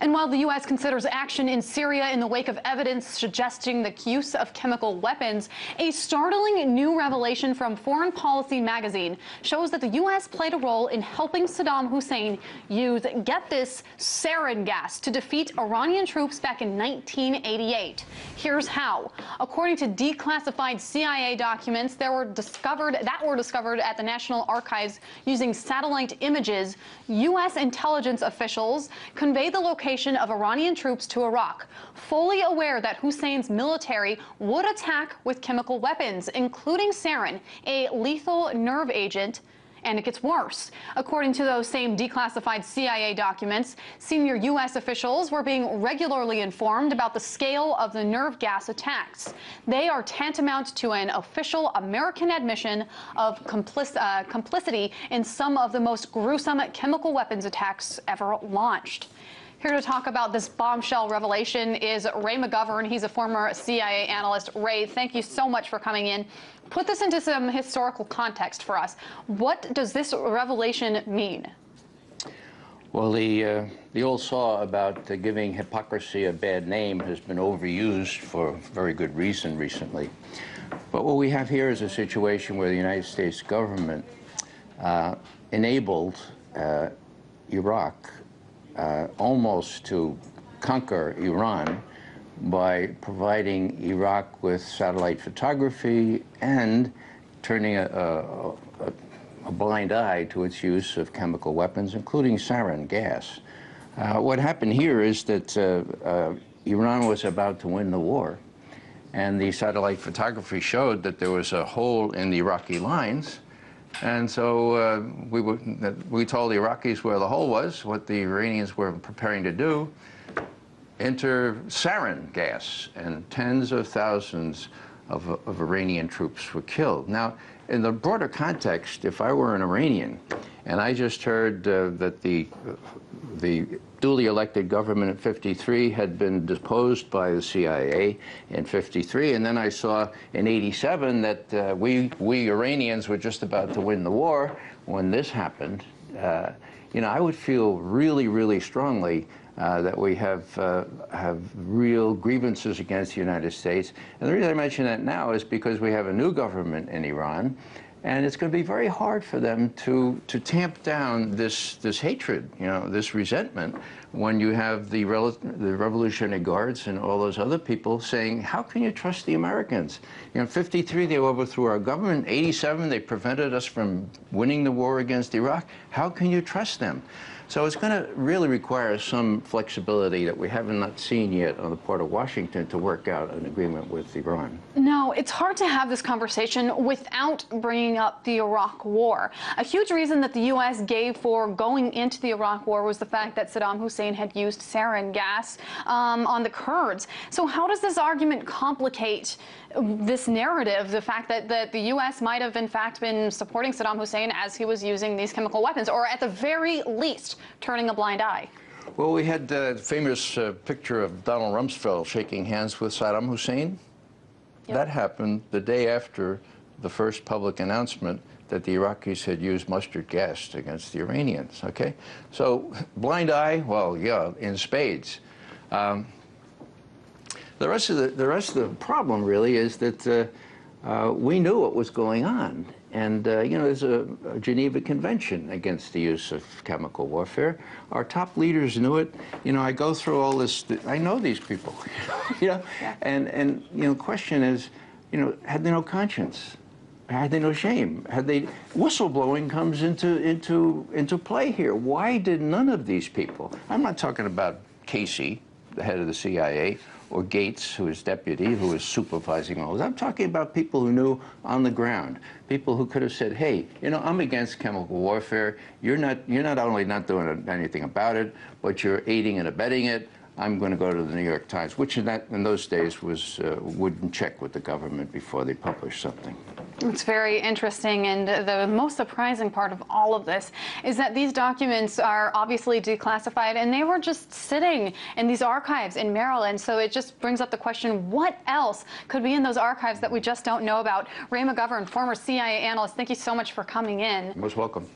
And while the U.S. considers action in Syria in the wake of evidence suggesting the use of chemical weapons, a startling new revelation from Foreign Policy magazine shows that the U.S. played a role in helping Saddam Hussein use, get this, sarin gas to defeat Iranian troops back in 1988. Here's how. According to declassified CIA documents that were discovered at the National Archives using satellite images, U.S. intelligence officials conveyed the location of Iranian troops to Iraq, fully aware that Hussein's military would attack with chemical weapons, including sarin, a lethal nerve agent. And it gets worse. According to those same declassified CIA documents, senior U.S. officials were being regularly informed about the scale of the nerve gas attacks. They are tantamount to an official American admission of complicity in some of the most gruesome chemical weapons attacks ever launched. Here to talk about this bombshell revelation is Ray McGovern. He's a former CIA analyst. Ray, thank you so much for coming in. Put this into some historical context for us. What does this revelation mean? Well, the old saw about giving hypocrisy a bad name has been overused for very good reason recently. But what we have here is a situation where the United States government enabled Iraq almost to conquer Iran by providing Iraq with satellite photography and turning a blind eye to its use of chemical weapons, including sarin gas. What happened here is that Iran was about to win the war, and the satellite photography showed that there was a hole in the Iraqi lines. And so we told the Iraqis where the hole was, what the Iranians were preparing to do, enter sarin gas, and tens of thousands of Iranian troops were killed. Now, in the broader context, if I were an Iranian, and I just heard that the duly elected government in '53 had been deposed by the CIA in '53, and then I saw in '87 that we Iranians were just about to win the war when this happened, you know, I would feel really, really strongly that we have real grievances against the United States. And the reason I mention that now is because we have a new government in Iran, and it's going to be very hard for them to tamp down this hatred, you know, this resentment, when you have the Revolutionary Guards and all those other people saying, how can you trust the Americans? You know, in '53, they overthrew our government. In '87, they prevented us from winning the war against Iraq. How can you trust them? So it's going to really require some flexibility that we haven't not seen yet on the part of Washington to work out an agreement with Iran. No, it's hard to have this conversation without bringing up the Iraq War. A huge reason that the U.S. gave for going into the Iraq War was the fact that Saddam Hussein had used sarin gas on the Kurds. So how does this argument complicate this narrative, the fact that the U.S. might have in fact been supporting Saddam Hussein as he was using these chemical weapons, or at the very least turning a blind eye? Well, we had the famous picture of Donald Rumsfeld shaking hands with Saddam Hussein. Yep. That happened the day after the first public announcement that the Iraqis had used mustard gas against the Iranians, okay? So, blind eye, well, yeah, in spades. The rest of the problem really is that we knew what was going on. And, you know, there's a Geneva Convention against the use of chemical warfare. Our top leaders knew it. You know, I go through all this, I know these people, you know, yeah. And you know, the question is, you know, had they no conscience? Had they no shame? Had they, whistleblowing comes into play here. Why did none of these people, I'm not talking about Casey, the head of the CIA, or Gates, who is deputy, who is supervising all this. I'm talking about people who knew on the ground, people who could have said, hey, you know, I'm against chemical warfare. You're not only not doing anything about it, but you're aiding and abetting it. I'm going to go to the New York Times, which in those days was wouldn't check with the government before they published something. It's very interesting, and the most surprising part of all of this is that these documents are obviously declassified, and they were just sitting in these archives in Maryland. So it just brings up the question, what else could be in those archives that we just don't know about? Ray McGovern, former CIA analyst, thank you so much for coming in. Most welcome.